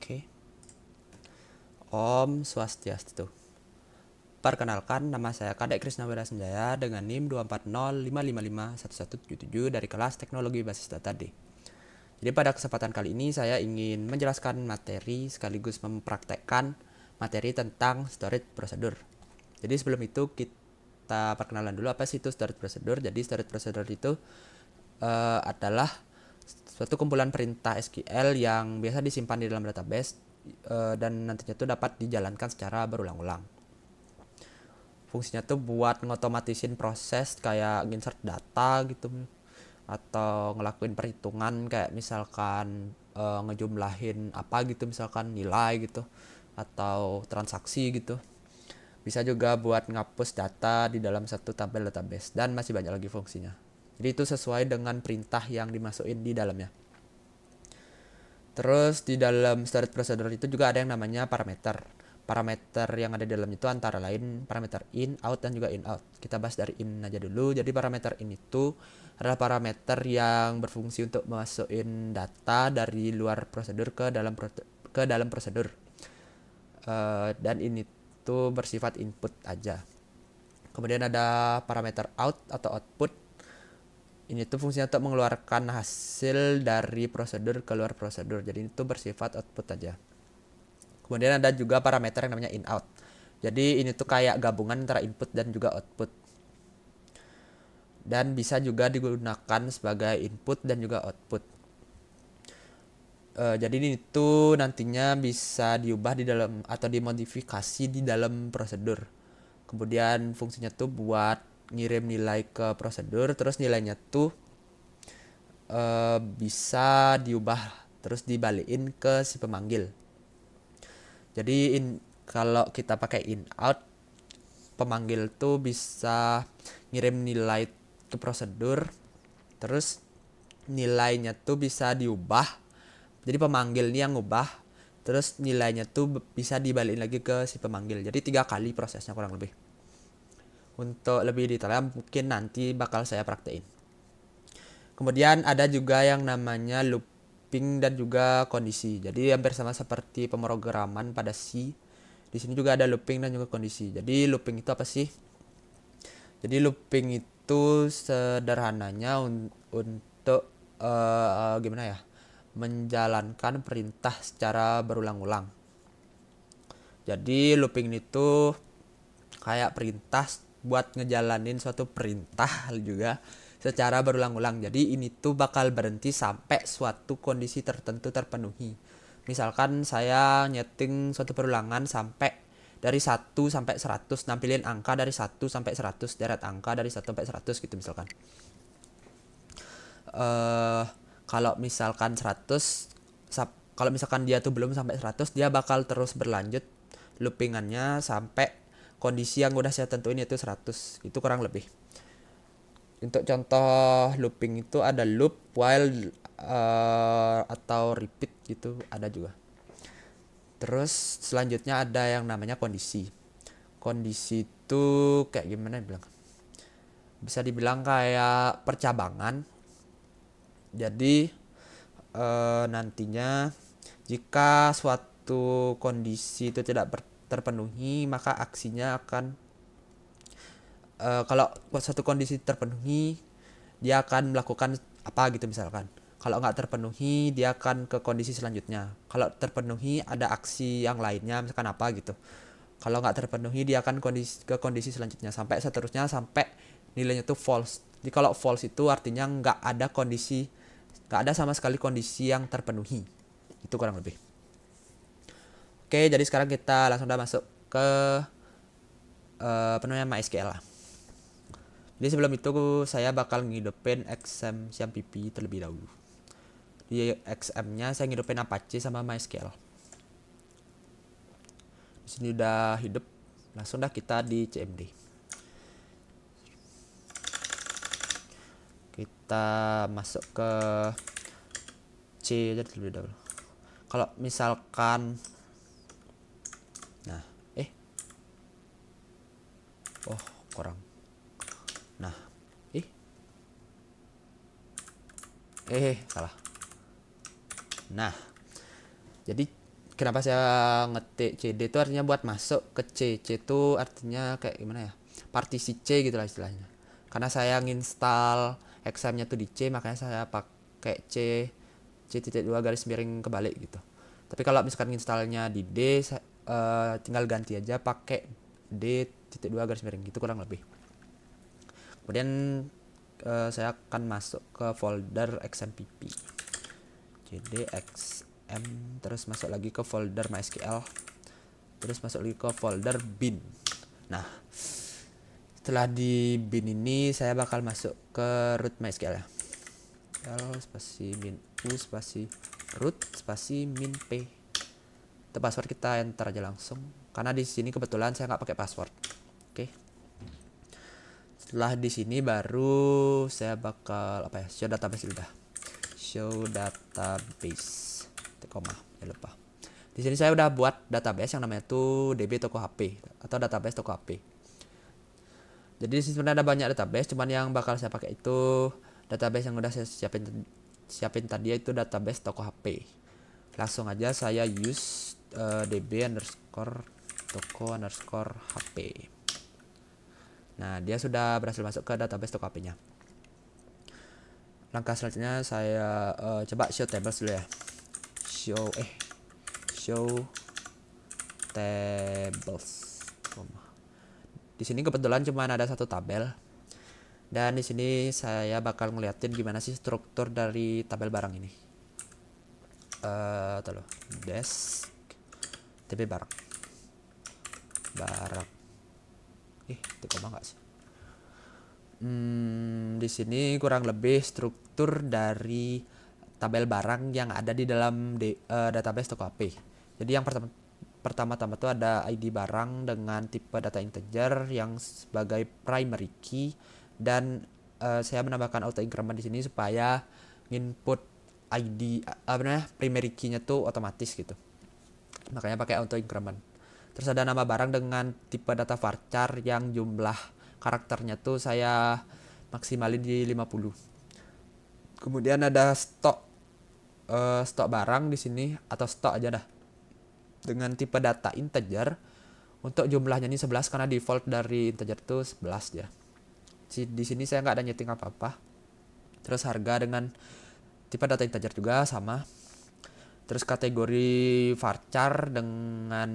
Oke. Om Swastiastu. Perkenalkan, nama saya Kadek Krisna Wirasanjaya dengan NIM 24055551177 dari kelas Teknologi Basis Data D. Jadi pada kesempatan kali ini saya ingin menjelaskan materi sekaligus mempraktekkan materi tentang storage procedure. Jadi sebelum itu kita perkenalan dulu apa sih itu storage procedure. Jadi storage procedure itu adalah suatu kumpulan perintah SQL yang biasa disimpan di dalam database dan nantinya itu dapat dijalankan secara berulang-ulang. Fungsinya tuh buat ngotomatisin proses kayak insert data gitu, atau ngelakuin perhitungan kayak misalkan ngejumlahin apa gitu, misalkan nilai gitu atau transaksi gitu. Bisa juga buat ngapus data di dalam satu tabel database dan masih banyak lagi fungsinya. Jadi itu sesuai dengan perintah yang dimasukin di dalamnya. Terus di dalam storage procedure itu juga ada yang namanya parameter. Parameter yang ada di dalam itu antara lain parameter in, out, dan juga in, out. Kita bahas dari in aja dulu. Jadi parameter in itu adalah parameter yang berfungsi untuk masukin data dari luar prosedur ke dalam prosedur. Dan ini tuh bersifat input aja. Kemudian ada parameter out atau output. Ini tuh fungsinya untuk mengeluarkan hasil dari prosedur ke luar prosedur. Jadi itu bersifat output aja. Kemudian ada juga parameter yang namanya in out. Jadi ini tuh kayak gabungan antara input dan juga output. Dan bisa juga digunakan sebagai input dan juga output. Jadi ini tuh nantinya bisa diubah di dalam atau dimodifikasi di dalam prosedur. Kemudian fungsinya tuh buat ngirim nilai ke prosedur, terus nilainya tuh bisa diubah terus dibalikin ke si pemanggil. Jadi kalau kita pakai in out, pemanggil tuh bisa ngirim nilai ke prosedur, terus nilainya tuh bisa diubah. Jadi pemanggil ini yang ngubah, terus nilainya tuh bisa dibalikin lagi ke si pemanggil. Jadi 3 kali prosesnya kurang lebih. Untuk lebih detailnya mungkin nanti bakal saya praktein. Kemudian ada juga yang namanya looping dan juga kondisi. Jadi hampir sama seperti pemrograman pada C. Di sini juga ada looping dan juga kondisi. Jadi looping itu apa sih? Jadi looping itu sederhananya untuk gimana ya? Menjalankan perintah secara berulang-ulang. Jadi looping itu kayak perintah buat ngejalanin suatu perintah juga secara berulang-ulang. Jadi ini tuh bakal berhenti sampai suatu kondisi tertentu terpenuhi. Misalkan saya nyeting suatu perulangan sampai dari 1 sampai 100, nampilin angka dari 1 sampai 100, deret angka dari 1 sampai 100 gitu misalkan. Kalau misalkan 100, kalau misalkan dia tuh belum sampai 100, dia bakal terus berlanjut loopingannya sampai kondisi yang udah saya tentuin yaitu 100. Itu kurang lebih. Untuk contoh looping itu ada loop, while, atau repeat gitu ada juga. Terus selanjutnya ada yang namanya kondisi. Kondisi itu kayak gimana bilang? Bisa dibilang kayak percabangan. Jadi nantinya jika suatu kondisi itu tidak terpenuhi, maka aksinya akan kalau suatu kondisi terpenuhi, dia akan melakukan apa gitu misalkan. Kalau nggak terpenuhi, dia akan ke kondisi selanjutnya. Kalau terpenuhi, ada aksi yang lainnya, misalkan apa gitu. Kalau nggak terpenuhi, dia akan ke kondisi selanjutnya sampai seterusnya sampai nilainya tuh false. Jadi kalau false itu artinya nggak ada sama sekali kondisi yang terpenuhi. Itu kurang lebih. Oke, jadi sekarang kita langsung udah masuk ke penulisan MySQL lah. Jadi sebelum itu saya bakal ngidupin XM SyamPP terlebih dahulu. Di XM-nya saya ngidupin Apache sama MySQL. Di sini udah hidup, langsung dah kita di CMD. Kita masuk ke C aja terlebih dahulu. Kalau misalkan kurang. Salah. Nah, jadi kenapa saya ngetik CD itu artinya buat masuk ke C. C itu artinya kayak gimana ya, partisi C gitu lah istilahnya, karena saya nginstal exam-nya tuh di C, makanya saya pakai C.2 garis miring kebalik gitu. Tapi kalau misalkan nginstalnya di D, tinggal ganti aja pakai D.2 garis miring gitu kurang lebih. Kemudian saya akan masuk ke folder XMPP, cd xm, terus masuk lagi ke folder MySQL, terus masuk lagi ke folder bin. Nah, setelah di bin ini saya bakal masuk ke root MySQL ya. L spasi min u spasi root spasi min p. Itu password, kita enter aja langsung karena di sini kebetulan saya nggak pakai password. Oke. Setelah di sini baru saya bakal show database dulu dah. Show database. Koma, jangan lupa. Di sini saya udah buat database yang namanya tuh DB toko HP atau database toko HP. Jadi di sini sebenarnya ada banyak database, cuman yang bakal saya pakai itu database yang udah saya siapin tadi, yaitu database toko HP. Langsung aja saya use db underscore toko underscore HP. Nah, dia sudah berhasil masuk ke database toko HP-nya. Langkah selanjutnya saya coba show tables dulu ya. Show tables. Di sini kebetulan cuma ada satu tabel. Dan di sini saya bakal ngeliatin gimana sih struktur dari tabel barang ini. Desk TB barang. Itu koma nggak sih? Di sini kurang lebih struktur dari tabel barang yang ada di dalam database toko HP. Jadi yang pertama-tama tuh ada ID barang dengan tipe data integer yang sebagai primary key, dan saya menambahkan auto increment di sini supaya input ID primary key-nya tuh otomatis gitu. Makanya pakai auto increment. Terus ada nama barang dengan tipe data varchar yang jumlah karakternya tuh saya maksimalin di 50. Kemudian ada stok barang di sini, atau stok aja dah, dengan tipe data integer. Untuk jumlahnya ini 11 karena default dari integer tuh 11 ya. Di sini saya nggak ada nyeting apa-apa. Terus harga dengan tipe data integer juga sama. Terus kategori varchar dengan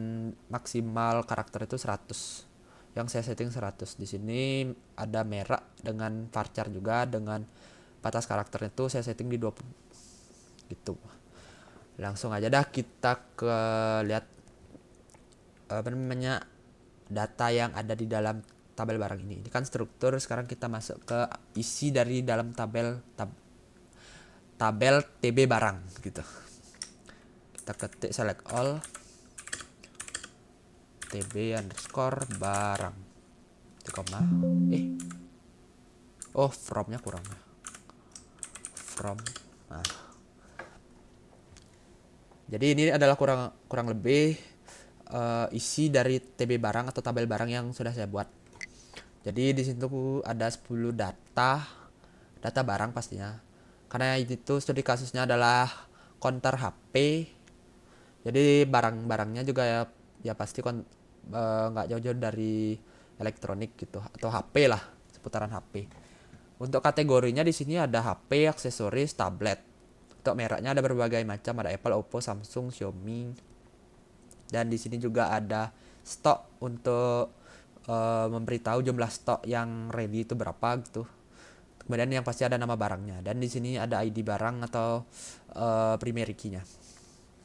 maksimal karakter itu 100. Yang saya setting 100. Di sini ada merah dengan varchar juga, dengan batas karakternya itu saya setting di 20. Gitu. Langsung aja dah kita ke lihat data yang ada di dalam tabel barang ini. Ini kan struktur. Sekarang kita masuk ke isi dari dalam tabel TB barang gitu. Kita ketik select all TB underscore barang. Itu koma. From-nya kurang. From. Nah. Jadi ini adalah kurang lebih isi dari TB barang atau tabel barang yang sudah saya buat. Jadi di situ ada 10 data barang pastinya. Karena itu studi kasusnya adalah counter HP. Jadi barang-barangnya juga ya pasti nggak jauh-jauh dari elektronik gitu, atau HP lah, seputaran HP. Untuk kategorinya di sini ada HP, aksesoris, tablet. Untuk mereknya ada berbagai macam, ada Apple, Oppo, Samsung, Xiaomi. Dan di sini juga ada stok untuk memberitahu jumlah stok yang ready itu berapa gitu. Kemudian yang pasti ada nama barangnya, dan di sini ada ID barang atau primary key-nya.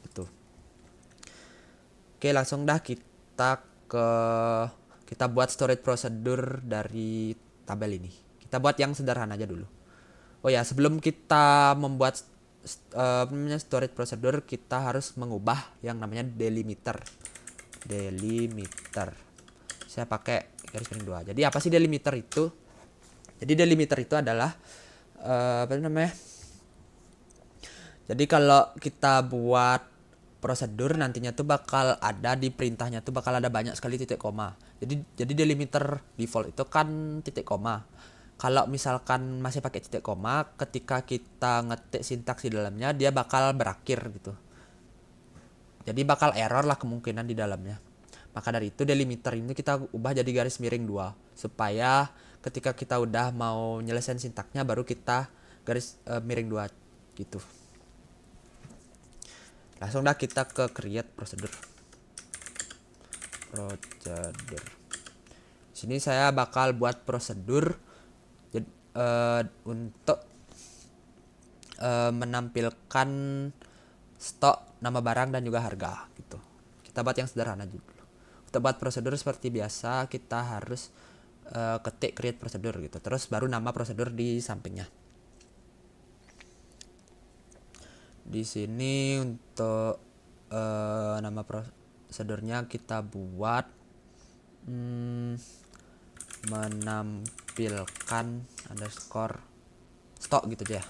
Itu. Oke, langsung dah kita buat storage procedure dari tabel ini. Kita buat yang sederhana aja dulu. Oh ya, sebelum kita membuat storage procedure, kita harus mengubah yang namanya delimiter. Saya pakai garis miring 2. Jadi apa sih delimiter itu? Jadi delimiter itu adalah jadi kalau kita buat prosedur nantinya tuh bakal ada di perintahnya tuh bakal ada banyak sekali titik koma. Jadi delimiter default itu kan titik koma. Kalau misalkan masih pakai titik koma, ketika kita ngetik sintaks di dalamnya dia bakal berakhir gitu. Jadi bakal error lah kemungkinan di dalamnya. Maka dari itu delimiter ini kita ubah jadi garis miring 2 supaya ketika kita udah mau nyelesain sintaknya baru kita garis miring 2 gitu. Langsung dah kita ke create procedure. Sini saya bakal buat prosedur untuk menampilkan stok, nama barang dan juga harga gitu. Kita buat yang sederhana dulu. Untuk buat prosedur seperti biasa kita harus ketik create prosedur gitu. Terus baru nama prosedur di sampingnya. Di sini untuk nama prosedurnya kita buat menampilkan underscore stok gitu aja ya.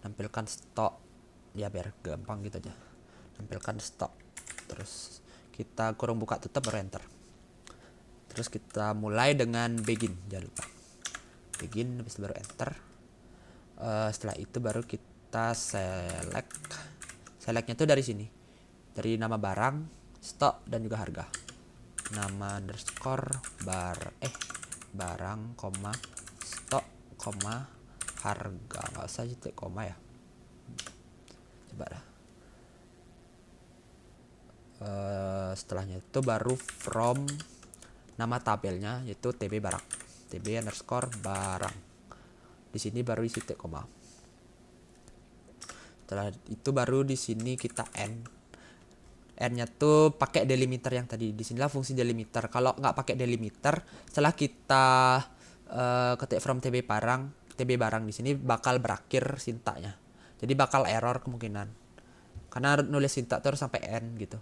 Nampilkan stok ya biar gampang gitu aja. Nampilkan stok. Terus kita kurung buka tutup baru enter. Terus kita mulai dengan begin, jangan lupa begin, habis itu baru enter. Setelah itu baru kita selectnya tuh dari sini, dari nama barang, stok dan juga harga. Nama underscore barang, stok, harga, nggak usah titik koma ya. Coba dah. Setelahnya itu baru from nama tabelnya yaitu tb barang, tb underscore barang. Di sini baru isi titik koma. Setelah itu baru di sini kita n-nya tuh pakai delimiter yang tadi. Di sinilah fungsi delimiter. Kalau nggak pakai delimiter, setelah kita ketik from tb barang di sini bakal berakhir sintaknya. Jadi bakal error kemungkinan. Karena nulis sintak terus sampai n gitu.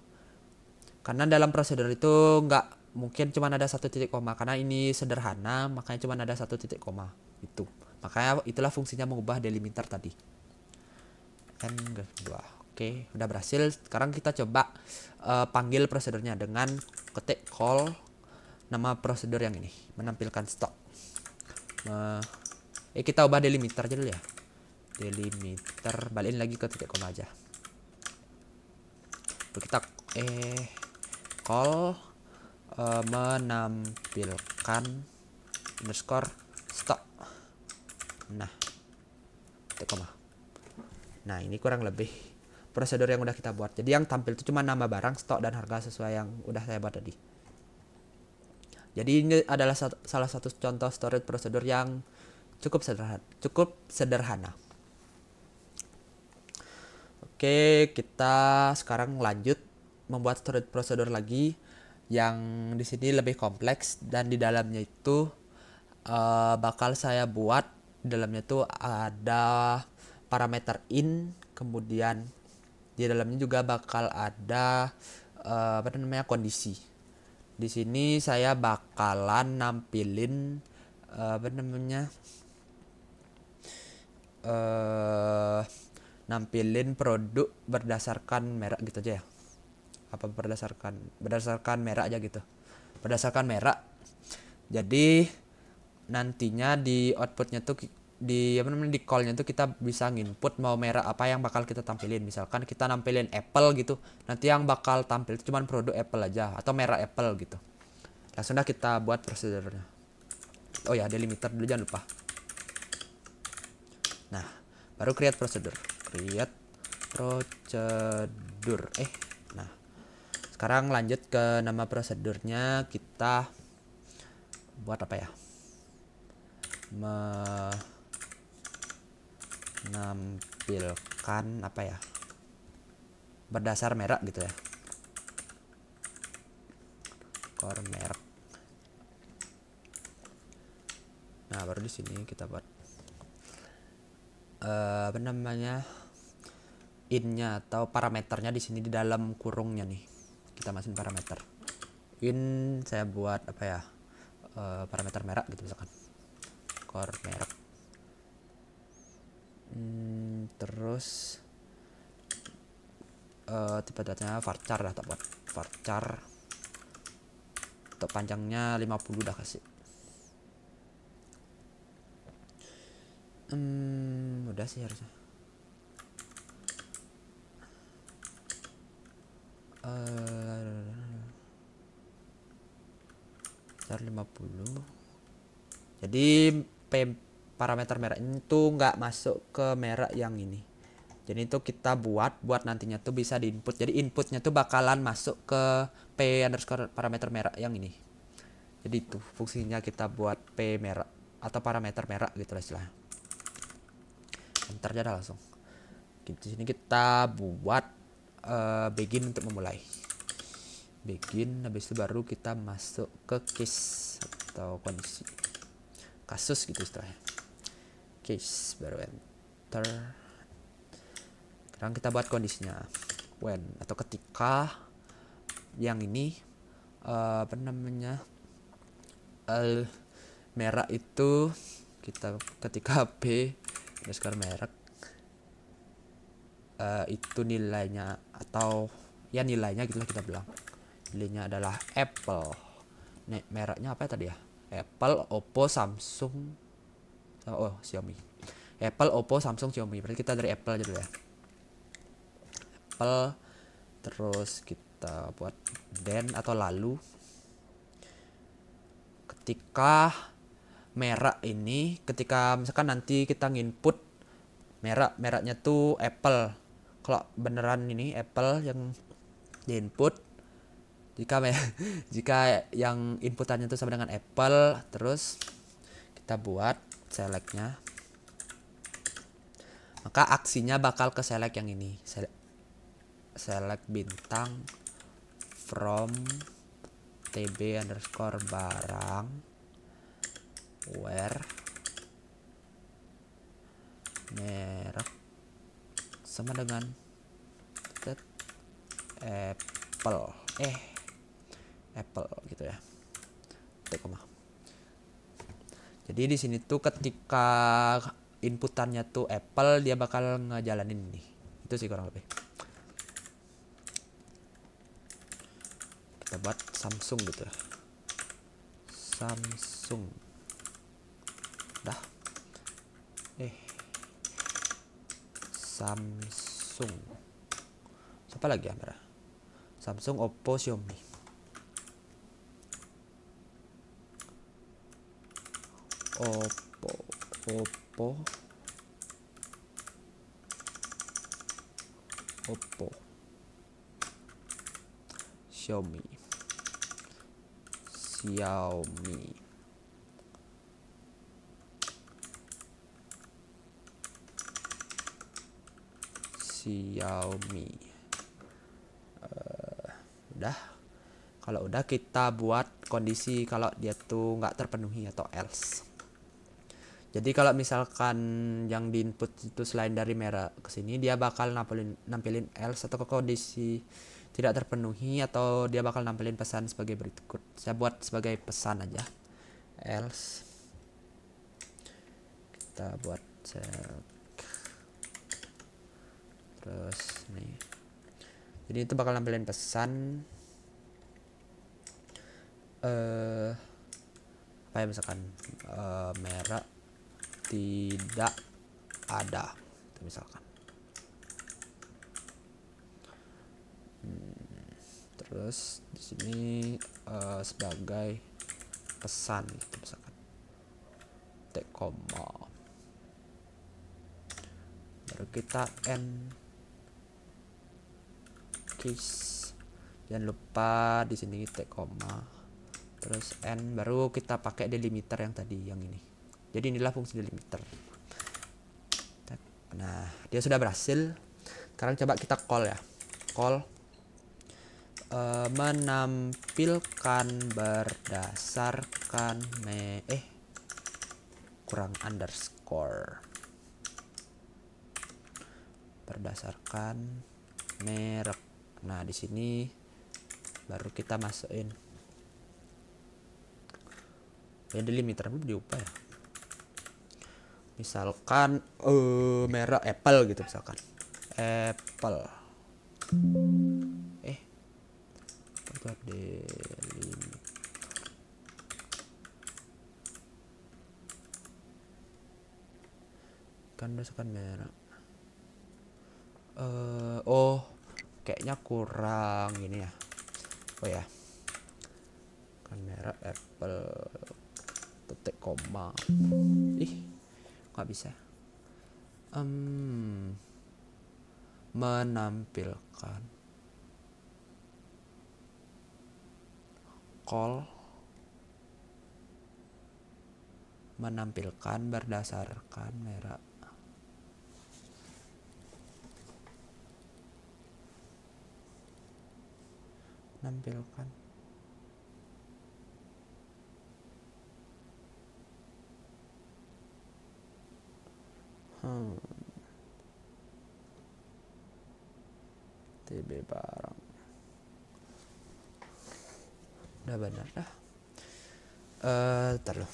Karena dalam prosedur itu nggak mungkin cuma ada satu titik koma, karena ini sederhana makanya cuma ada satu titik koma itu. Makanya itulah fungsinya mengubah delimiter tadi. N garis 2. Oke, udah berhasil. Sekarang kita coba panggil prosedurnya dengan ketik call nama prosedur yang ini, menampilkan stok. Kita ubah delimiter aja dulu ya. Delimiter, balikin lagi ke titik koma aja. Lalu kita call menampilkan underscore stok. Nah, titik koma. Nah, ini kurang lebih prosedur yang udah kita buat. Jadi yang tampil itu cuma nama barang, stok dan harga sesuai yang udah saya buat tadi. Jadi ini adalah salah satu contoh storage prosedur yang cukup sederhana. Oke, kita sekarang lanjut membuat storage prosedur lagi yang di sini lebih kompleks, dan di dalamnya itu bakal saya buat di dalamnya itu ada parameter in, kemudian di dalamnya juga bakal ada kondisi. Di sini saya bakalan nampilin nampilin produk berdasarkan merek gitu aja ya. Apa berdasarkan merek aja gitu. Berdasarkan merek. Jadi nantinya di outputnya tuh di callnya tuh kita bisa nginput mau merek apa yang bakal kita tampilin. Misalkan kita nampilin Apple gitu, nanti yang bakal tampil itu cuma produk Apple aja atau merek Apple gitu. Langsung dah kita buat prosedurnya. Oh ya, delimiter dulu jangan lupa. Nah, baru create prosedur. Nah, sekarang lanjut ke nama prosedurnya. Kita buat apa ya? Menampilkan apa ya? Berdasar merek gitu ya. Core merek. Nah, baru di sini kita buat in-nya atau parameternya di sini di dalam kurungnya nih. Kita masukin parameter. In saya buat apa ya? Parameter merek gitu misalkan. Core merek. Terus tipe datanya varchar lah, tak buat varchar. Untuk panjangnya 50 udah kasih. Udah sih harusnya. parameter 50. Jadi parameter merek ini tuh nggak masuk ke merek yang ini. Jadi itu kita buat nantinya tuh bisa diinput. Jadi inputnya tuh bakalan masuk ke p underscore parameter merek yang ini. Jadi itu fungsinya kita buat p merek atau parameter merek gitu lah istilahnya. Enter aja langsung. Di sini kita buat begin untuk memulai. Begin, habis itu baru kita masuk ke case atau kondisi. Kasus gitu istilahnya. Case baru enter. Sekarang kita buat kondisinya when atau ketika yang ini apa namanya merek itu kita ketika B underscore merek itu nilainya atau ya nilainya gitulah kita bilang nilainya adalah Apple. Nih mereknya apa ya tadi ya? Apple, Oppo, Samsung, Xiaomi. Apple, Oppo, Samsung, Xiaomi. Berarti kita dari Apple aja dulu ya. Apple, terus kita buat then atau lalu ketika merek ini, ketika misalkan nanti kita nginput mereknya tuh Apple, kalau beneran ini Apple yang diinput, jika yang inputannya itu sama dengan Apple, terus kita buat selectnya, maka aksinya bakal ke select yang ini, select bintang from tb underscore barang where merek sama dengan Apple gitu ya. Jadi di sini tuh ketika inputannya tuh Apple, dia bakal ngejalanin ini. Itu sih kurang lebih. Kita buat Samsung gitu ya. Samsung. Dah. Samsung. Siapa lagi ya, Mbak? Samsung, Oppo, Xiaomi. Oppo, Xiaomi, udah. Kalau udah kita buat kondisi kalau dia tuh nggak terpenuhi atau else. Jadi kalau misalkan yang di input itu selain dari merek ke sini, dia bakal nampilin else atau ke kondisi tidak terpenuhi, atau dia bakal nampilin pesan sebagai berikut. Saya buat sebagai pesan aja. Else. Kita buat terus nih. Jadi itu bakal nampilin pesan apa ya, misalkan merek tidak ada itu misalkan. Terus di sini sebagai pesan gitu misalkan take koma, baru kita end case. Jangan lupa di sini take koma terus end, baru kita pakai delimiter yang tadi yang ini. Jadi inilah fungsi delimiter. Nah, dia sudah berhasil. Sekarang coba kita call ya. Call menampilkan berdasarkan kurang underscore, berdasarkan merek. Nah, di sini baru kita masukin ya delimiter diubah ya. Misalkan merek Apple gitu misalkan. Apple. Kan berdasarkan merek. Kayaknya kurang gini ya. Oh ya. berdasarkan merek Apple titik koma. Nggak bisa. Menampilkan call menampilkan berdasarkan merek. Menampilkan TB barang. Udah benar dah. Ntar loh.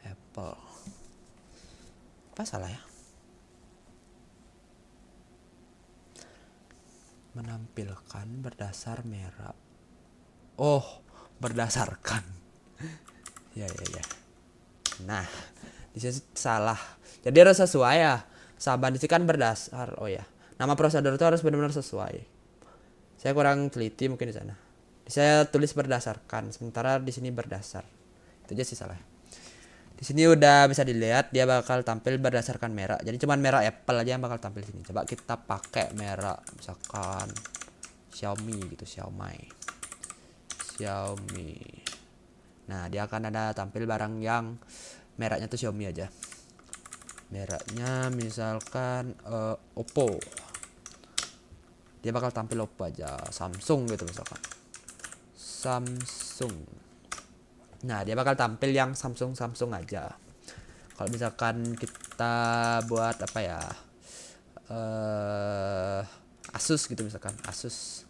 Apple. Apa salah ya? Menampilkan berdasar merek. Oh, berdasarkan. Ya. Nah, di sini salah. Jadi harus sesuai ya. Saban itu kan berdasar. Oh ya. Nama prosedur itu harus benar-benar sesuai. Saya kurang teliti mungkin di sana. Saya tulis berdasarkan, sementara di sini berdasar. Itu aja sih salah. Di sini udah bisa dilihat dia bakal tampil berdasarkan merek. Jadi cuman merek Apple aja yang bakal tampil di sini. Coba kita pakai merek misalkan Xiaomi gitu, Xiaomi. Nah, dia akan ada tampil barang yang mereknya tuh Xiaomi aja. Mereknya misalkan Oppo. Dia bakal tampil Oppo aja. Samsung gitu misalkan. Samsung. Nah, dia bakal tampil yang Samsung aja. Kalau misalkan kita buat apa ya, Asus gitu misalkan, Asus.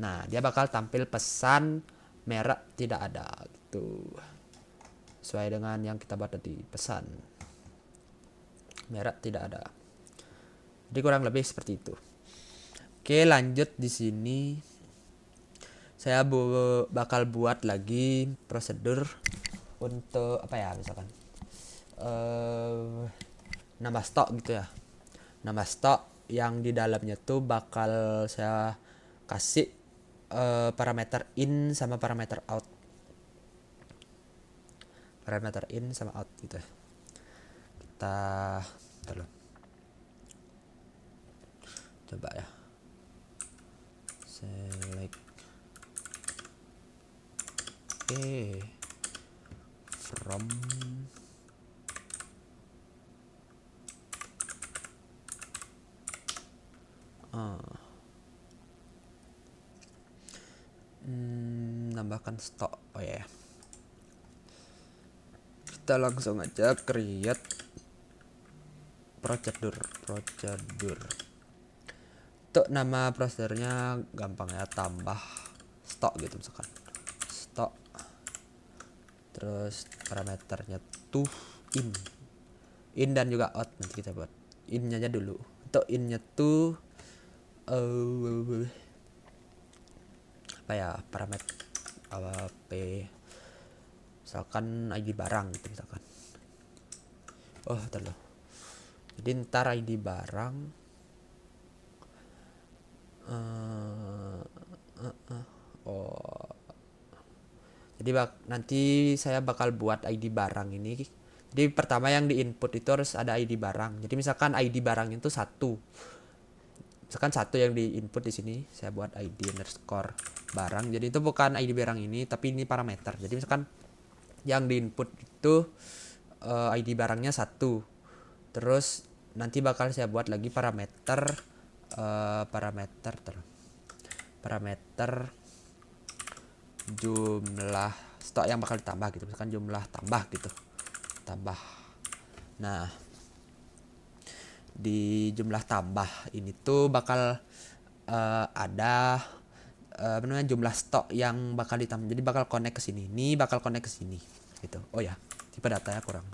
Nah, dia bakal tampil pesan merek tidak ada gitu. Sesuai dengan yang kita buat tadi, pesan merek tidak ada. Jadi kurang lebih seperti itu. Oke, lanjut di sini. Saya bakal buat lagi prosedur untuk apa ya, misalkan nambah stok gitu ya. Nambah stok yang di dalamnya tuh bakal saya kasih parameter in sama parameter out. Parameter in sama out gitu ya. Kita coba ya. Select from nambahkan stok. Oh ya, kita langsung aja create prosedur. Untuk nama prosedurnya gampang ya, tambah stok gitu misalkan. Stok. Terus parameternya tuh in dan juga out. Nanti kita buat in-nya aja dulu. Untuk in-nya tuh apa ya, parameter misalkan ID barang gitu misalkan. Jadi ntar ID barang jadi nanti saya bakal buat ID barang ini. Jadi pertama yang di input itu harus ada ID barang. Jadi misalkan ID barang itu satu yang di input di sini, saya buat ID underscore barang. Jadi itu bukan ID barang ini, tapi ini parameter. Jadi misalkan yang di input itu ID barangnya 1. Terus nanti bakal saya buat lagi parameter jumlah stok yang bakal ditambah gitu. Misalkan jumlah tambah. Nah, di jumlah tambah ini tuh bakal ada jumlah stok yang bakal ditambah. Jadi bakal connect ke sini. Ini bakal connect ke sini gitu. Oh ya, tipe datanya kurang.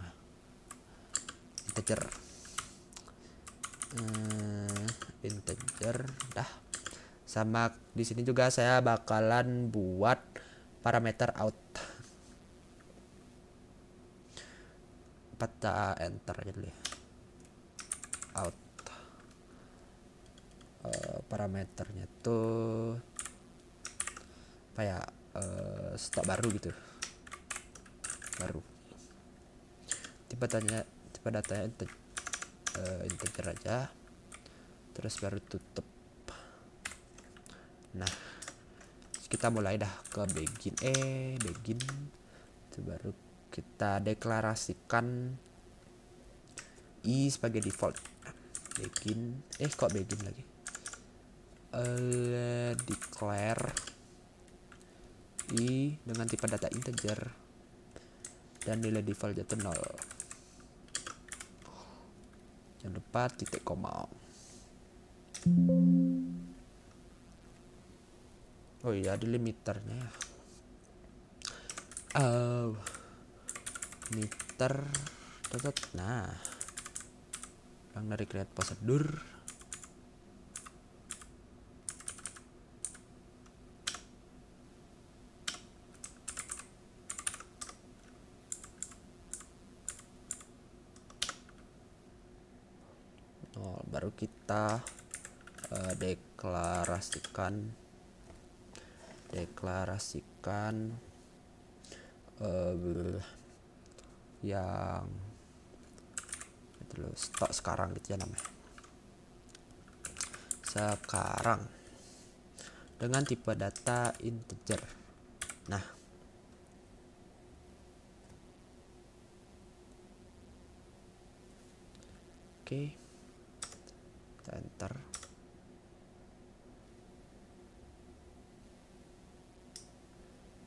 Integer dah. Sama di sini juga saya bakalan buat parameter out. Enter aja dulu ya. Out. Parameternya tuh apa ya, stok baru gitu, baru tipe datanya integer aja, terus baru tutup. Nah, kita mulai dah ke begin itu baru kita deklarasikan i sebagai default. Begin lagi, declare i dengan tipe data integer dan nilai default jatuh 0. Jangan lupa titik koma. Oh iya, ada limiternya ya. Limiter. Nah, yang dari create prosedur. Baru kita deklarasikan yang itu loh, stok sekarang gitu ya namanya. Sekarang dengan tipe data integer. Nah, oke, kita enter.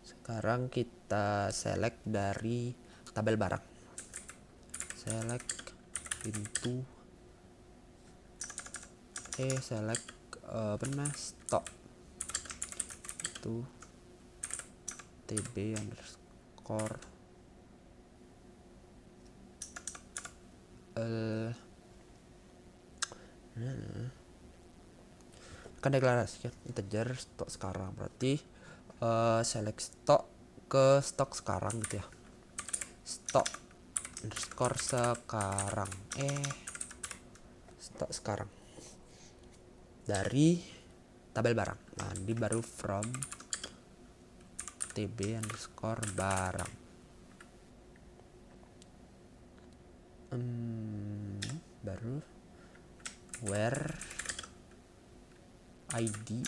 Sekarang kita select dari tabel barang, select into select stok itu tb underscore kan deklarasikan integer stok sekarang, berarti select stok ke stok sekarang gitu ya, stok underscore sekarang stok sekarang dari tabel barang. Nah, ini baru from tb underscore barang. Baru where id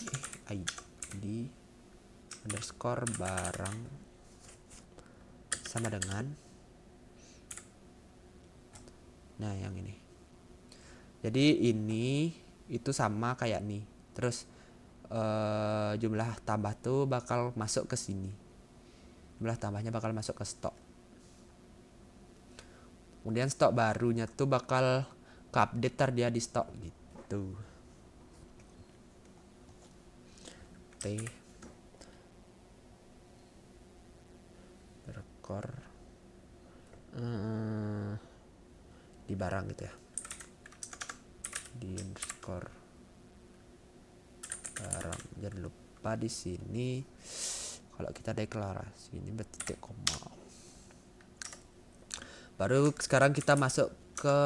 underscore barang sama dengan, nah yang ini. Jadi ini itu sama kayak nih. Terus jumlah tambah tuh bakal masuk ke sini. Jumlah tambahnya bakal masuk ke stok. Kemudian stok barunya tuh bakal ke update dia di stok gitu. Record di barang gitu ya, di underscore barang. Jangan lupa di sini kalau kita deklarasi ini bertitik koma. Baru sekarang kita masuk ke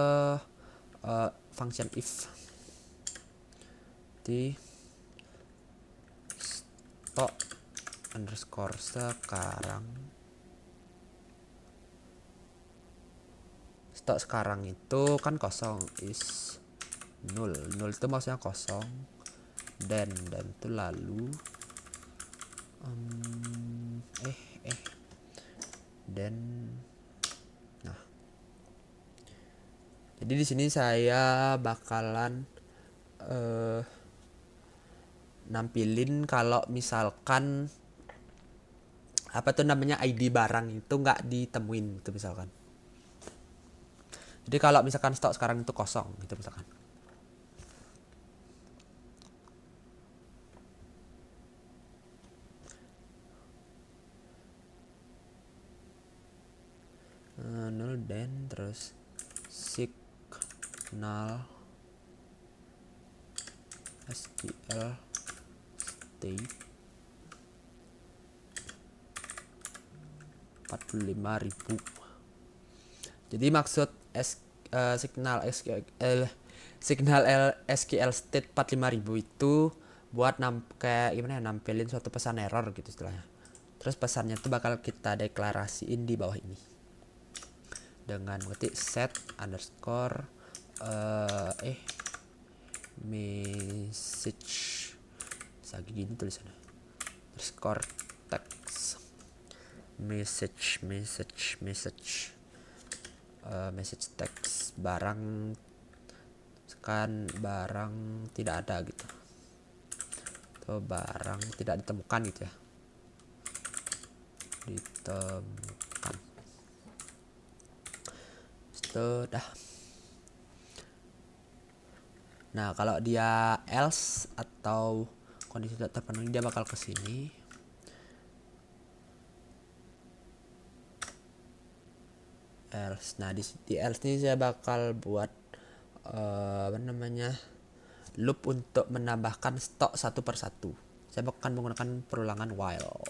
function if di stok underscore sekarang. Stok sekarang itu kan kosong, is null itu maksudnya kosong, dan itu lalu dan nah, jadi di sini saya bakalan nampilin kalau misalkan apa tuh namanya ID barang itu nggak ditemuin itu misalkan. Jadi kalau misalkan stok sekarang itu kosong gitu misalkan. Null dan terus signal SQL state 45.000. Jadi maksud signal SQL state 45.000 itu buat kayak gimana ya, nampilin suatu pesan error gitu istilahnya. Terus pesannya tuh bakal kita deklarasiin di bawah ini dengan ngetik set underscore message lagi gini tulisannya underscore text message text barang tidak ada gitu, atau barang tidak ditemukan gitu ya, ditemukan sudah. Nah kalau dia else atau kondisi tidak terpenuhi, dia bakal ke sini. Else. Nah di else ini saya bakal buat loop untuk menambahkan stok satu persatu. Saya akan menggunakan perulangan while.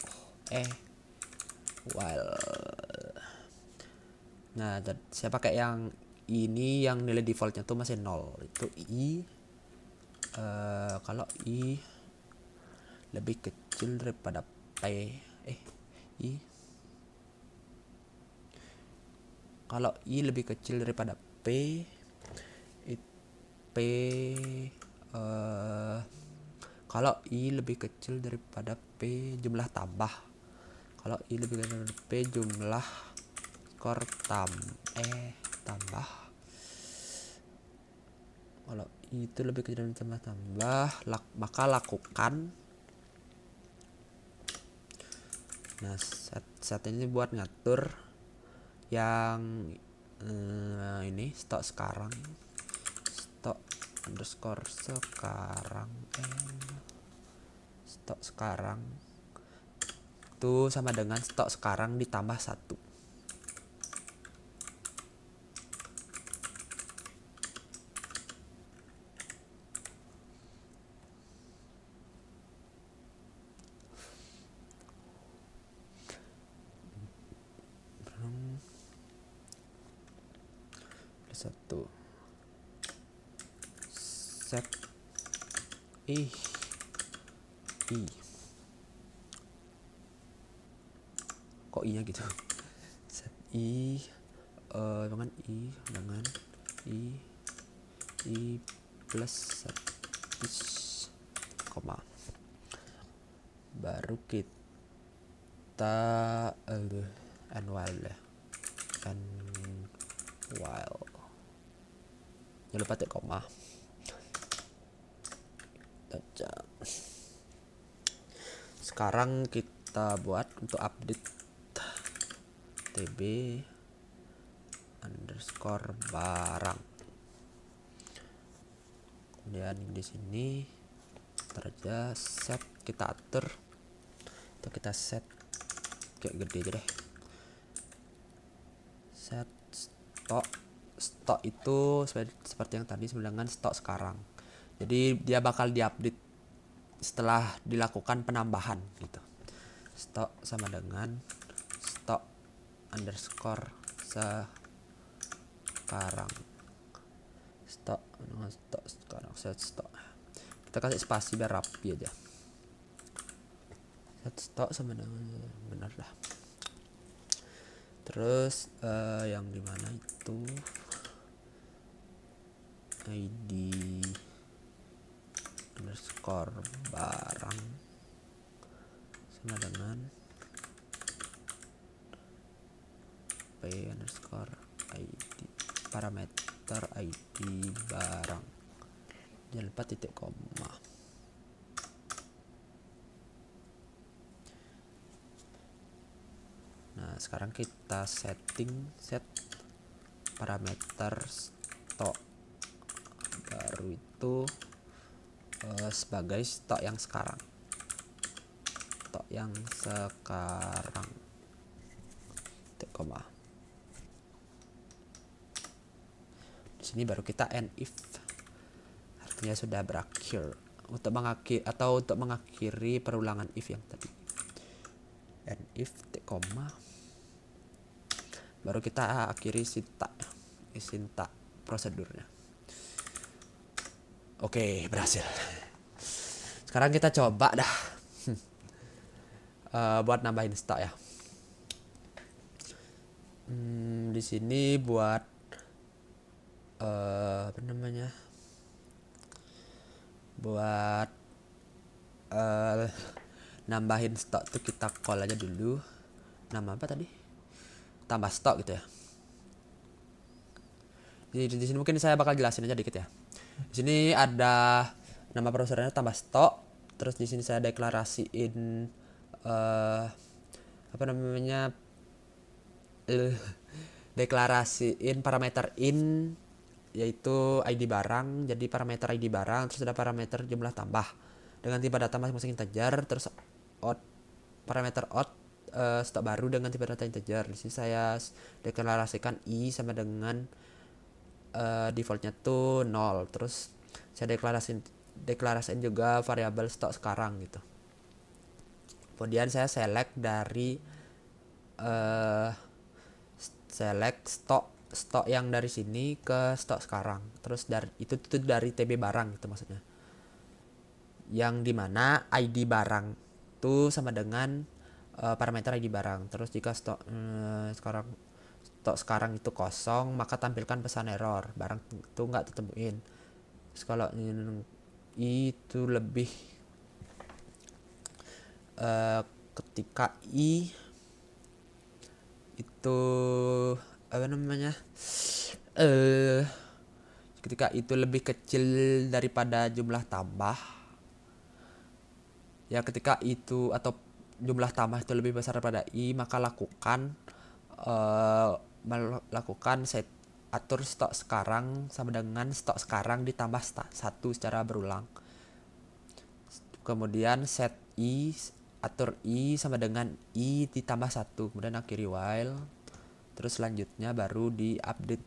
Nah saya pakai yang ini, yang nilai defaultnya tuh masih 0, itu i. Kalau i lebih kecil daripada p, kalau i lebih kecil daripada p, kalau i lebih kecil daripada p jumlah tambah, kalau i lebih kecil daripada p jumlah skor tambah, kalau i itu lebih kecil dari jumlah tambah, maka lakukan. Nah set ini buat ngatur yang ini stok sekarang, stok underscore sekarang, stok sekarang itu sama dengan stok sekarang ditambah 1. Satu set i kok i nya gitu, set i dengan i plus koma, baru kita and while jangan lupa titik koma. Sekarang kita buat untuk update tb underscore barang, kemudian di sini terja set kita atur, atau kita set kayak gede aja deh, set stok itu seperti yang tadi dengan stok sekarang. Jadi dia bakal diupdate setelah dilakukan penambahan gitu. Stok sama dengan stok underscore sekarang, stok dengan stok sekarang, set stok. Kita kasih spasi biar rapi aja. Set stok sama dengan benar lah. Terus yang dimana itu id underscore barang sama dengan p underscore id parameter id barang, jangan lupa titik koma. Nah sekarang kita set parameter stok baru itu sebagai stok yang sekarang, titik koma. Di sini baru kita end if, artinya sudah berakhir, untuk mengakhiri perulangan if yang tadi. End if titik koma, baru kita akhiri sintak prosedurnya. Oke, berhasil. Sekarang kita coba dah buat nambahin stok ya. Di sini buat apa namanya, buat nambahin stok tuh kita call aja dulu. Nama apa tadi? Tambah stok gitu ya. Di sini mungkin saya bakal jelasin aja dikit ya. Di sini ada nama prosesornya tambah stok. Terus di sini saya deklarasiin apa namanya, deklarasiin parameter in, yaitu ID barang. Jadi parameter ID barang, terus ada parameter jumlah tambah dengan tipe data masing-masing integer, terus out, parameter out stok baru dengan tipe data integer. Di sini saya deklarasikan i sama dengan defaultnya tuh 0. Terus saya deklarasiin juga variabel stok sekarang gitu. Kemudian saya select dari select stok yang dari sini ke stok sekarang. Terus dari itu dari TB barang gitu maksudnya. Yang dimana ID barang tuh sama dengan parameter ID barang. Terus jika stok sekarang itu kosong, maka tampilkan pesan error, barang itu nggak ditemuin. Terus kalau itu lebih ketika i itu apa namanya, ketika itu lebih kecil daripada jumlah tambah ya, ketika itu atau jumlah tambah itu lebih besar daripada i, maka lakukan set atur stok sekarang sama dengan stok sekarang ditambah satu secara berulang. Kemudian set i, atur i sama dengan i ditambah 1, kemudian akhiri while. Terus selanjutnya baru di update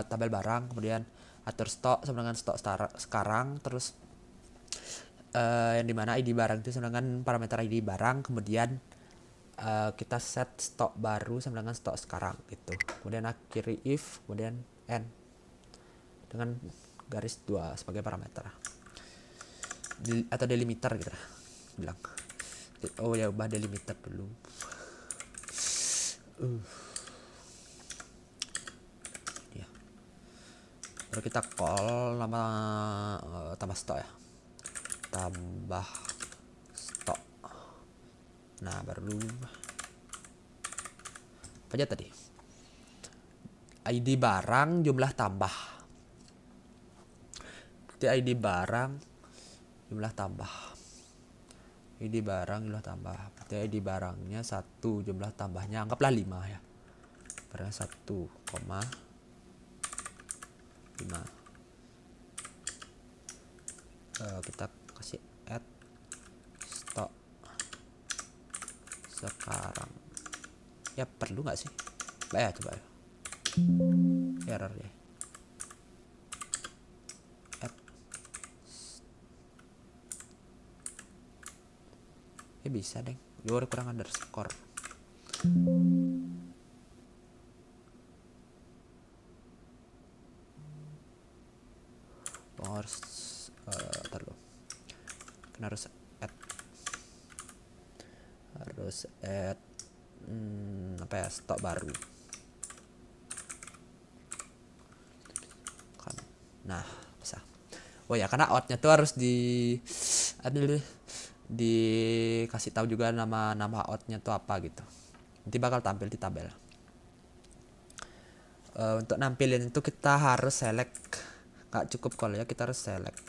tabel barang, kemudian atur stok sama dengan stok sekarang. Terus yang dimana ID barang itu sama dengan parameter ID barang, kemudian kita set stok baru sama dengan stok sekarang gitu. Kemudian akhiri if, kemudian end dengan garis 2 sebagai parameter atau delimiter gitu lah bilang. Oh ya, ubah delimiter dulu. Ya. Baru kita call nama tambah stok ya. Tambah stok. Nah, baru apa aja tadi? ID barang jumlah tambah. Jadi ID barang jumlah tambah. ID barang jumlah tambah. Berarti ID barangnya 1, jumlah tambahnya anggaplah 5 ya. Barang 1,5. Kita kasih add stok sekarang. Ya perlu nggak sih? Ya coba ya. Error ya. Bisa deh, luar kurang underscore. Harus taruh. Kan harus add apa ya, stok baru kan. Nah, bisa. Oh ya, karena outnya tuh harus dikasih tahu juga nama outnya tuh apa gitu. Nanti bakal tampil di tabel. Untuk nampilin itu kita harus select, nggak cukup kalau ya kita harus select,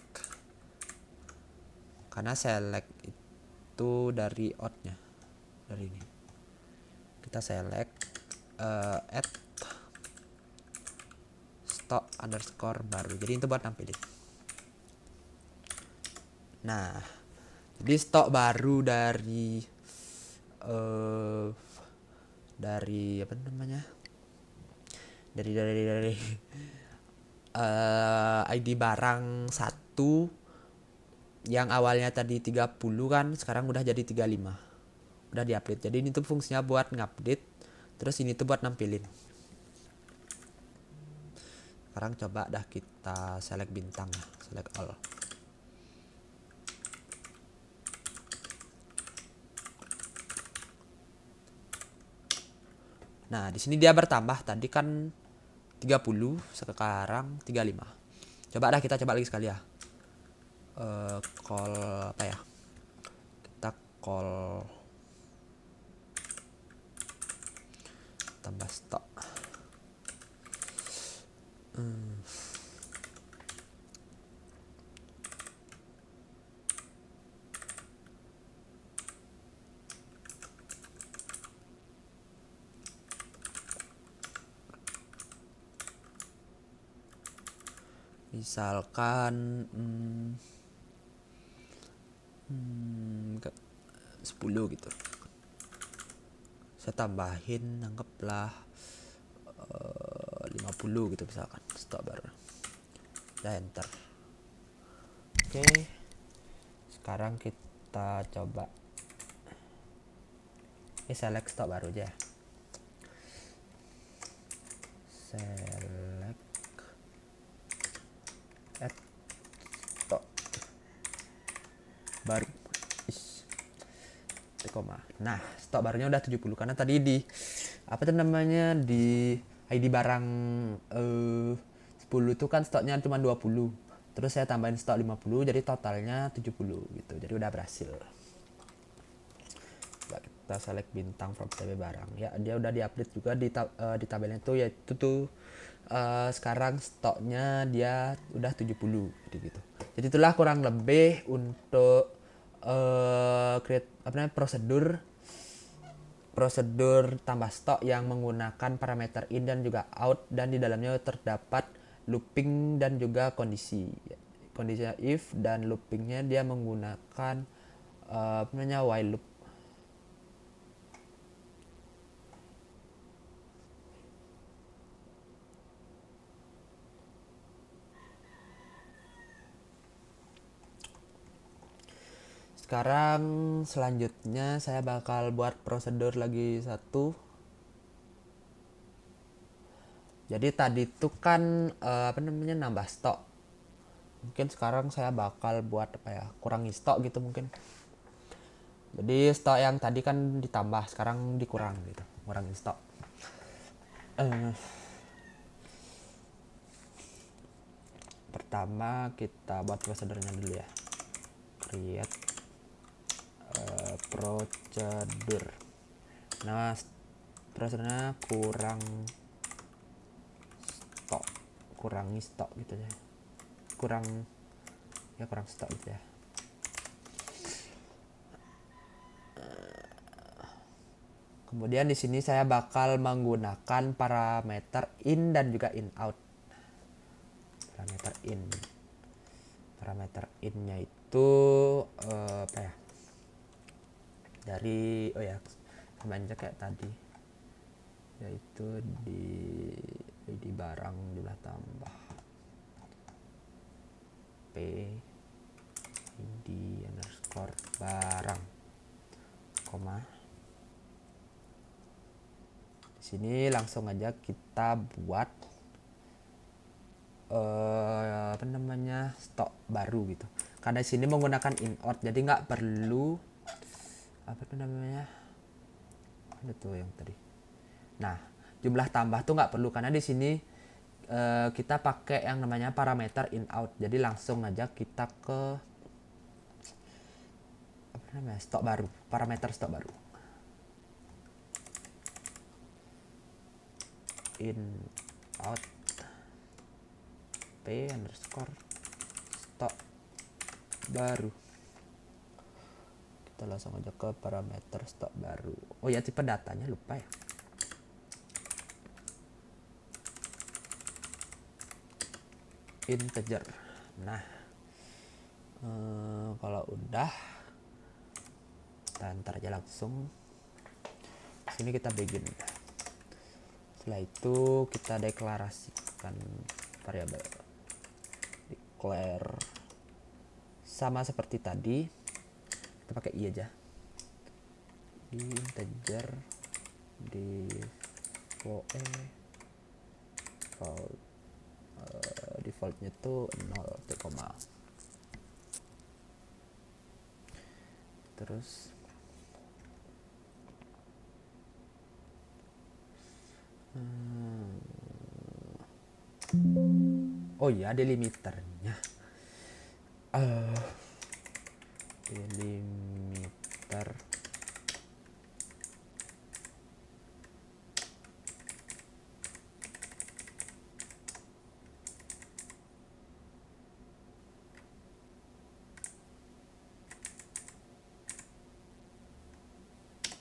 karena select itu dari outnya, dari ini kita select add stok underscore baru, jadi itu buat nampilin. Nah, jadi stok baru dari apa namanya, dari ID barang 1 yang awalnya tadi 30 kan, sekarang udah jadi 35, udah diupdate. Jadi ini tuh fungsinya buat ngupdate, terus ini tuh buat nampilin. Sekarang coba dah kita select bintang, select all. Nah, di sini dia bertambah, tadi kan 30, sekarang 35. Coba dah, kita coba lagi sekali ya. Call apa ya? Kita call tambah stok. Misalkan 10 gitu. Saya tambahin, anggaplah 50 gitu misalkan, stok baru. Udah enter. Oke, sekarang kita coba select stok baru aja. Select add stok baru. Nah, stok barunya udah 70 karena tadi di apa tuh namanya, di ID barang 10 itu kan stoknya cuma 20. Terus saya tambahin stok 50, jadi totalnya 70 gitu. Jadi udah berhasil. Coba kita select bintang from TB barang. Ya, dia udah di-update juga di tabelnya tuh, yaitu tuh sekarang stoknya dia udah 70 gitu. Jadi itulah kurang lebih untuk create apa namanya, prosedur tambah stok yang menggunakan parameter in dan juga out, dan di dalamnya terdapat looping dan juga kondisinya if, dan loopingnya dia menggunakan apa namanya, while loop. Sekarang selanjutnya saya bakal buat prosedur lagi satu. Jadi tadi itu kan apa namanya, nambah stok. Mungkin sekarang saya bakal buat apa ya, kurangi stok gitu mungkin. Jadi stok yang tadi kan ditambah, sekarang dikurang gitu, kurangi stok. Pertama kita buat prosedurnya dulu ya. Create prosedur. Nah, prosedurnya kurangi stok gitu ya. Kurang stok gitu ya. Kemudian di sini saya bakal menggunakan parameter in dan juga in out. Parameter in-nya itu apa ya? Dari sama aja kayak tadi, yaitu di ID barang jumlah tambah p id underscore barang, koma. Di sini langsung aja kita buat apa namanya, stok baru gitu. Karena di sini menggunakan in out, jadi nggak perlu apa namanya, ada tuh yang tadi. Nah, jumlah tambah tuh nggak perlu karena di sini kita pakai yang namanya parameter in out. Jadi langsung aja kita ke apa namanya, stok baru, parameter stok baru. In out p underscore stok baru. Kita langsung aja ke parameter stok baru. Oh ya, tipe datanya lupa ya. Integer. Nah, kalau udah kita enter aja langsung. Sini kita begin. Setelah itu kita deklarasikan variabel declare sama seperti tadi, kita pakai i aja, di integer di defaultnya tuh 0, terus Oh iya, delimiternya. Delimiter.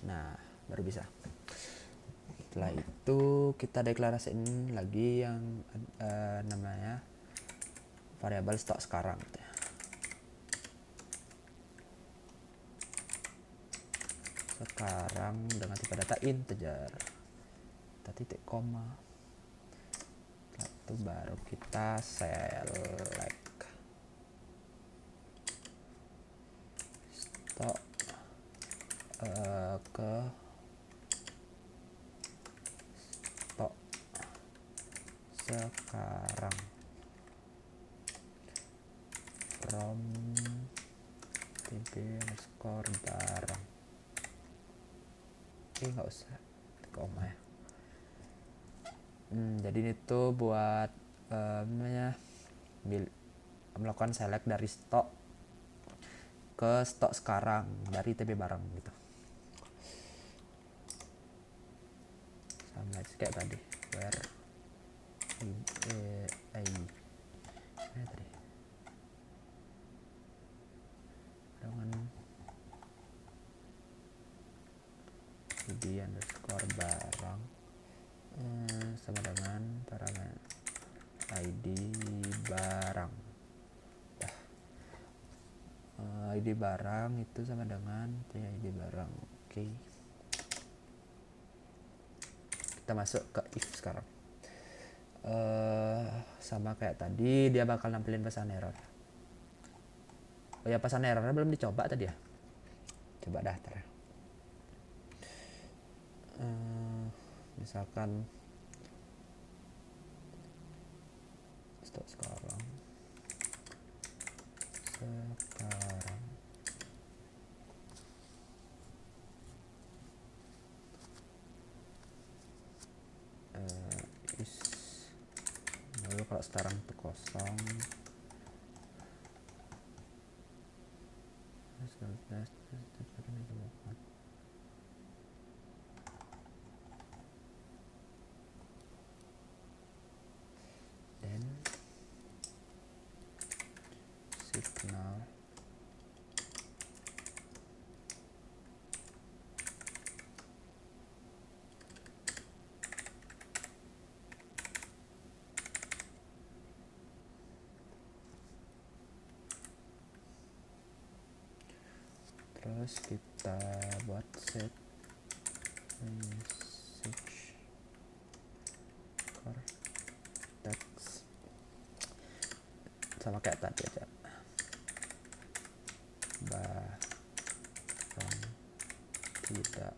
Nah, baru bisa. Setelah itu kita deklarasiin lagi yang namanya variabel stok sekarang. Sekarang dengan tipe data integer. Kita titik koma. Lalu baru kita select stok ke stok sekarang from tb_barang. Oke, nggak usah koma ya. Jadi ini tuh buat melakukan select dari stok ke stok sekarang dari tb barang gitu. Sama kayak tadi, where tadi dengan id_barang sama dengan parameter id barang. ID barang itu sama dengan id barang. Oke. Kita masuk ke if sekarang. Sama kayak tadi, dia bakal nampilin pesan error. Oh ya, pesan errornya belum dicoba tadi ya. Coba dah ntar. Misalkan stok sekarang is lalu kalau sekarang itu kosong, then signal terus kita buat set message text sama kayak tadi aja, barang tidak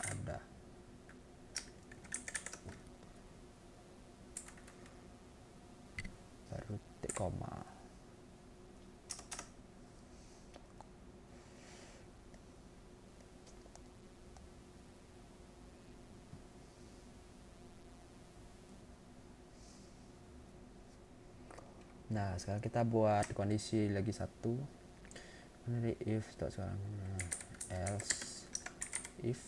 ada. Baru titik koma. Nah, sekarang kita buat kondisi lagi satu. Ini if stok sekarang, else if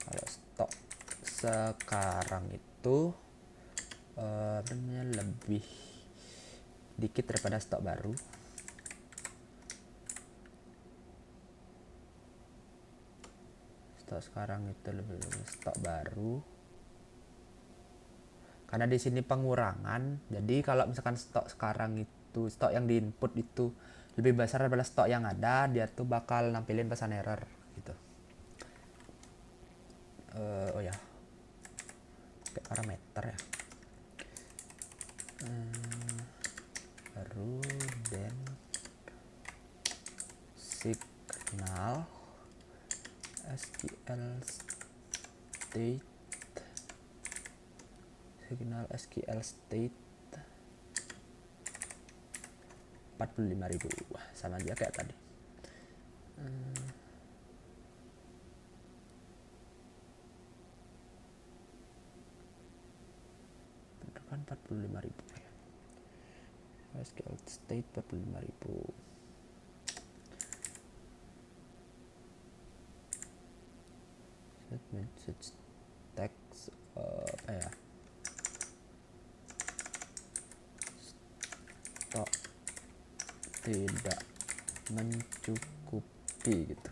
kalau stok sekarang itu lebih dikit daripada stok baru, stok sekarang itu lebih stok baru. Karena di sini pengurangan, jadi kalau misalkan stok sekarang itu, stok yang di input itu lebih besar daripada stok yang ada, dia tuh bakal nampilin pesan error gitu. Oh ya, kayak parameter ya. Baru then signal SQL state, signal SQL state 45.000. Wah, sama aja kayak tadi. 45.000 ya. SQL state 45.000. Set message text apa ya, stok tidak mencukupi gitu,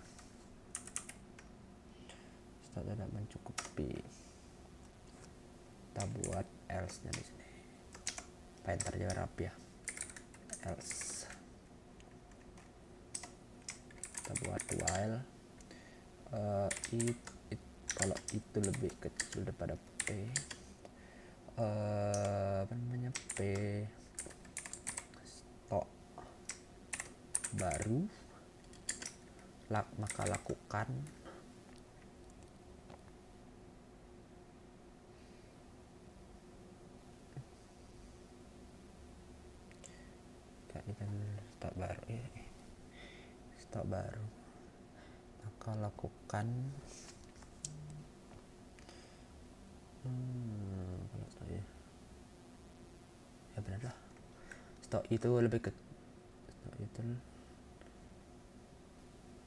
stok tidak mencukupi. Kita buat else nya di sini, painter aja rapi ya, else. Kita buat while kalau itu lebih kecil daripada p, apa namanya, p stok baru maka lakukan stok baru maka lakukan ya benar lah, stok itu lebih ke stok itu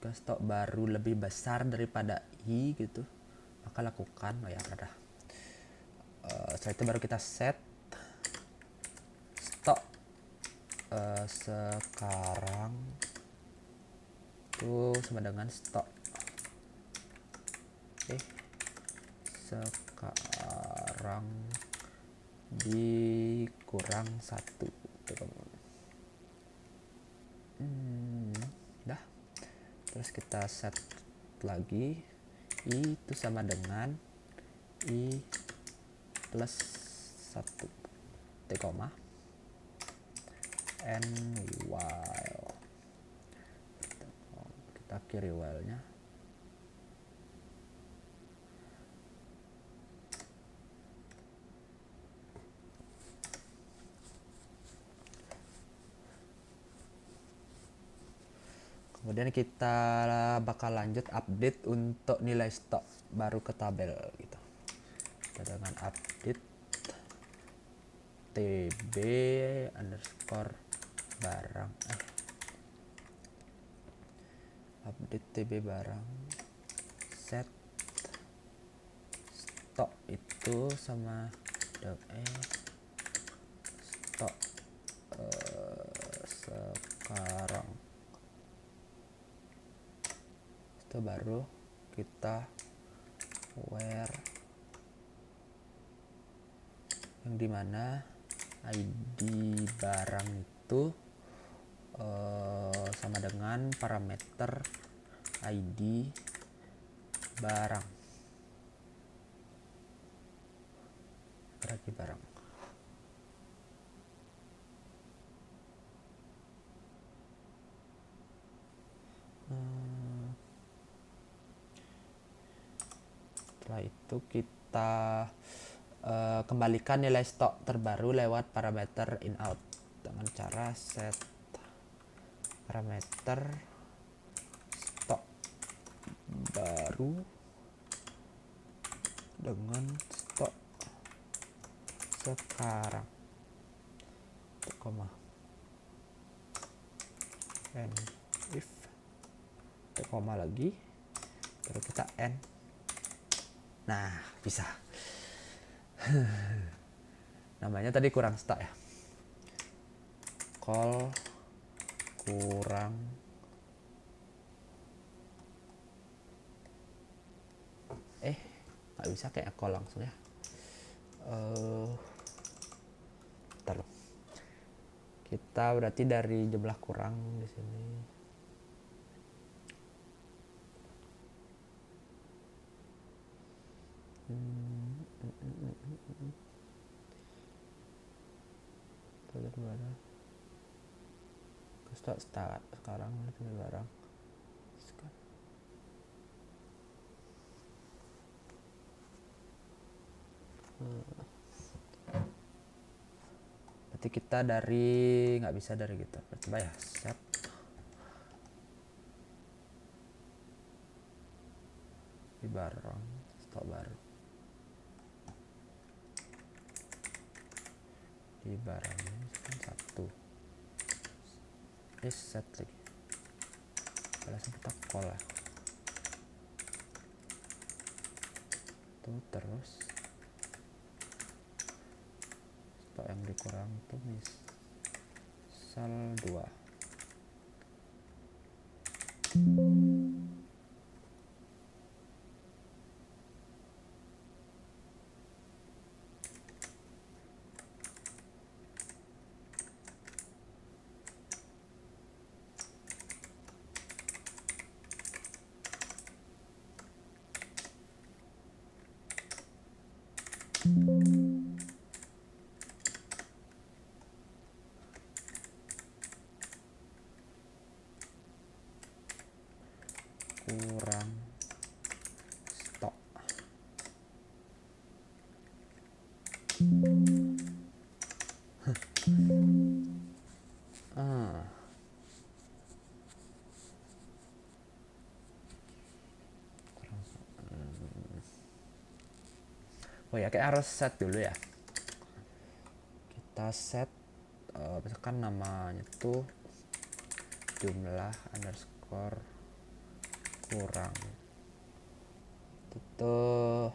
ke stok baru lebih besar daripada i gitu, maka lakukan. Oh ya benar. Setelah itu baru kita set stok sekarang itu sama dengan stok sekarang dikurang 1. Dah. Terus kita set lagi i itu sama dengan i plus 1 t koma and while. Kita kiri while nya. Kemudian kita bakal lanjut update untuk nilai stok baru ke tabel gitu. Kita dengan update tb underscore barang update tb barang set stok itu sama stok sekarang. Itu baru kita where yang dimana ID barang itu sama dengan parameter ID barang. ID barang. Setelah itu kita kembalikan nilai stok terbaru lewat parameter in out dengan cara set parameter stok baru dengan stok sekarang koma and if koma lagi baru kita end. Nah bisa. Namanya tadi kurang stok ya, call kurang nggak bisa kayak call langsung ya. Bentar loh. Kita berarti dari jumlah kurang di sini. Start sekarang barang berarti kita dari nggak bisa dari gitu, coba ya set di barang stok baru barangnya misalkan 1 set lagi langsung kita call lah tuh. Terus stok yang dikurang tuh misal 2. Kurang stok. Oh ya, kayak harus set dulu ya. Kita set misalkan namanya tuh jumlah underscore kurang tuh.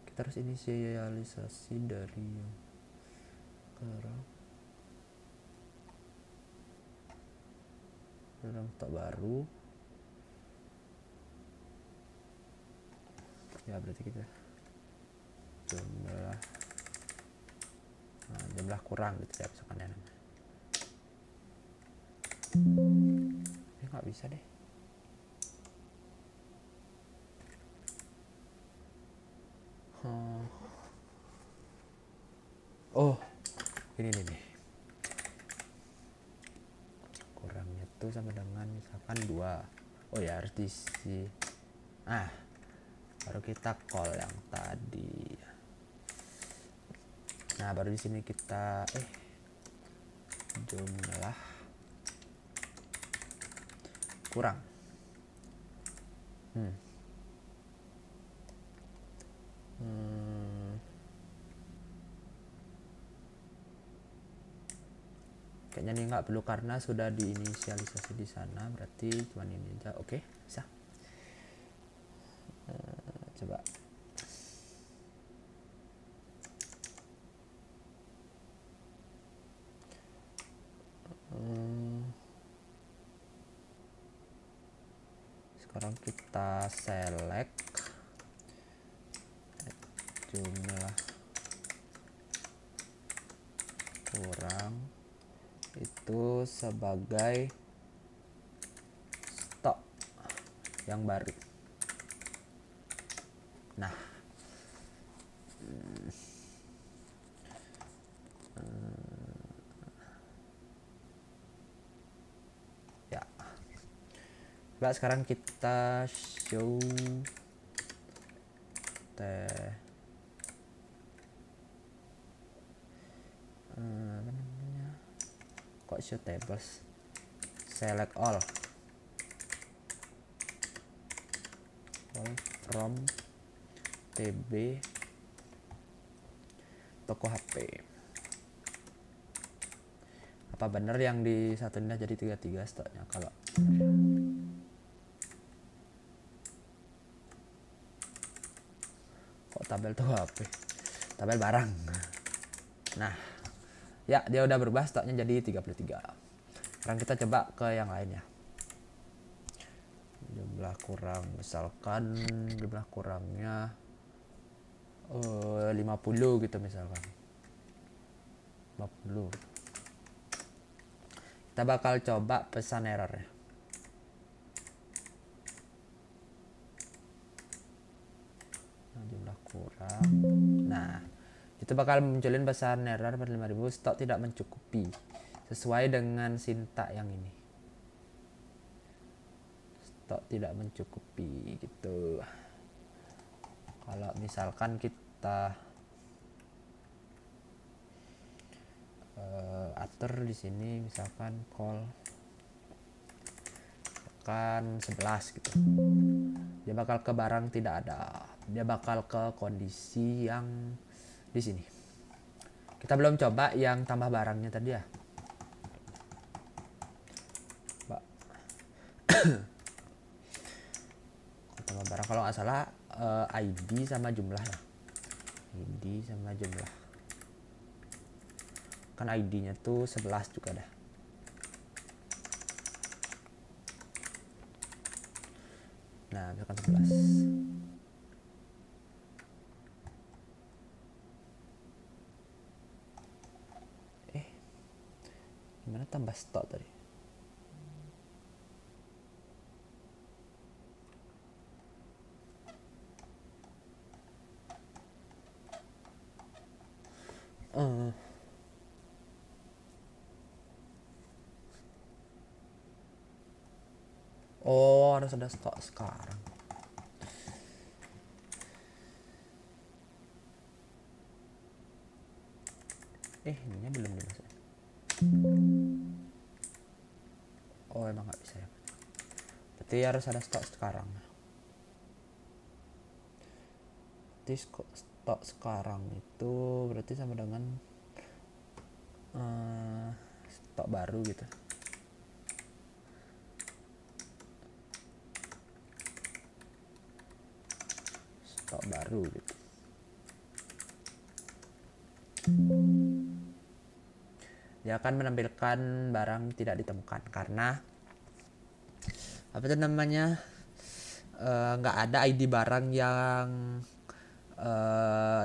Kita harus inisialisasi dari yang kurang dalam stok baru ya, berarti kita jumlah kurang gitu ya, misalkan ya namanya. Ini nggak bisa deh. Oh ini nih kurangnya tuh sama dengan misalkan 2. Oh ya, harus diisi. Baru kita call yang tadi. Nah baru di sini kita jumlah kurang. Kayaknya ini nggak perlu karena sudah diinisialisasi di sana, berarti cuma ini aja. Oke, bisa. Coba sekarang kita select jumlah kurang itu sebagai stok yang baru. Nah ya, coba sekarang kita show kok show tables, select all from tb toko HP. Apa bener yang di satu ini jadi 33 stoknya? Kalau kok tabel tuh HP, tabel barang. Nah ya, dia udah berubah, stoknya jadi 33. Sekarang kita coba ke yang lainnya. Jumlah kurang, misalkan jumlah kurangnya 50 gitu misalkan. 50. Kita bakal coba pesan errornya. Jumlah kurang. Nah, itu bakal munculin pesan error 5000, stok tidak mencukupi, sesuai dengan sintak yang ini. Stok tidak mencukupi gitu. Kalau misalkan kita atur di sini misalkan call kan 11 gitu, dia bakal ke barang tidak ada, dia bakal ke kondisi yang di sini. Kita belum coba yang tambah barangnya tadi ya, tambah barang kalau nggak salah ID sama jumlah ya, ID sama jumlah kan, ID-nya tuh 11 juga dah. Nah misalkan 11. Gimana tambah stok tadi? Oh harus ada stok sekarang. Ininya belum dimasukin. Oh emang nggak bisa ya, berarti harus ada stok sekarang. Berarti stok sekarang itu berarti sama dengan stok baru gitu. Stok baru gitu. Dia akan menampilkan barang tidak ditemukan karena apa itu namanya, nggak ada ID barang yang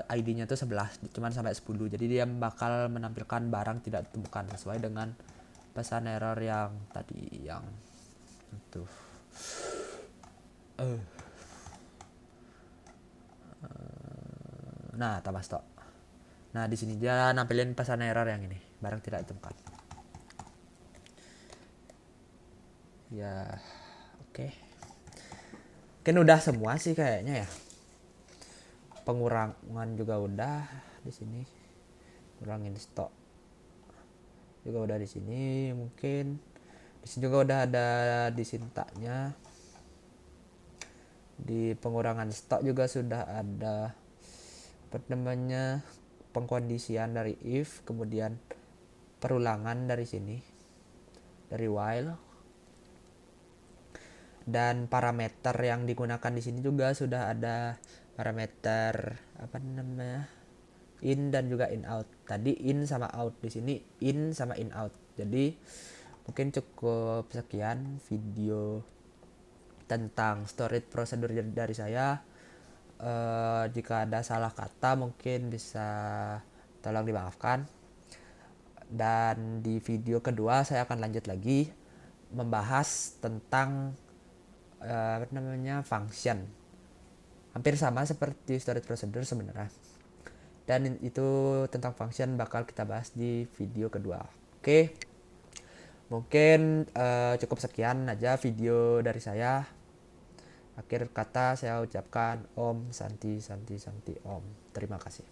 ID-nya tuh 11, cuman sampai 10. Jadi dia bakal menampilkan barang tidak ditemukan sesuai dengan pesan error yang tadi yang itu. Nah, tambah stok. Nah, di sini dia nampilin pesan error yang ini, barang tidak ditemukan. Ya, oke. Mungkin udah semua sih kayaknya ya. Pengurangan juga udah di sini. Kurangin stok juga udah di sini. Mungkin di sini juga udah ada disintanya. Di pengurangan stok juga sudah ada apa namanya, pengkondisian dari if, kemudian perulangan dari sini dari while, dan parameter yang digunakan di sini juga sudah ada parameter apa namanya, in dan juga in out. Tadi in sama out, di sini in sama in out. Jadi mungkin cukup sekian video tentang storage procedure dari saya. Jika ada salah kata mungkin bisa tolong dimaafkan. Dan di video kedua saya akan lanjut lagi membahas tentang apa namanya, function. Hampir sama seperti storage procedure sebenarnya. Dan itu tentang function bakal kita bahas di video kedua. Oke. Mungkin cukup sekian aja video dari saya. Akhir kata saya ucapkan Om Santi Santi Santi Om. Terima kasih.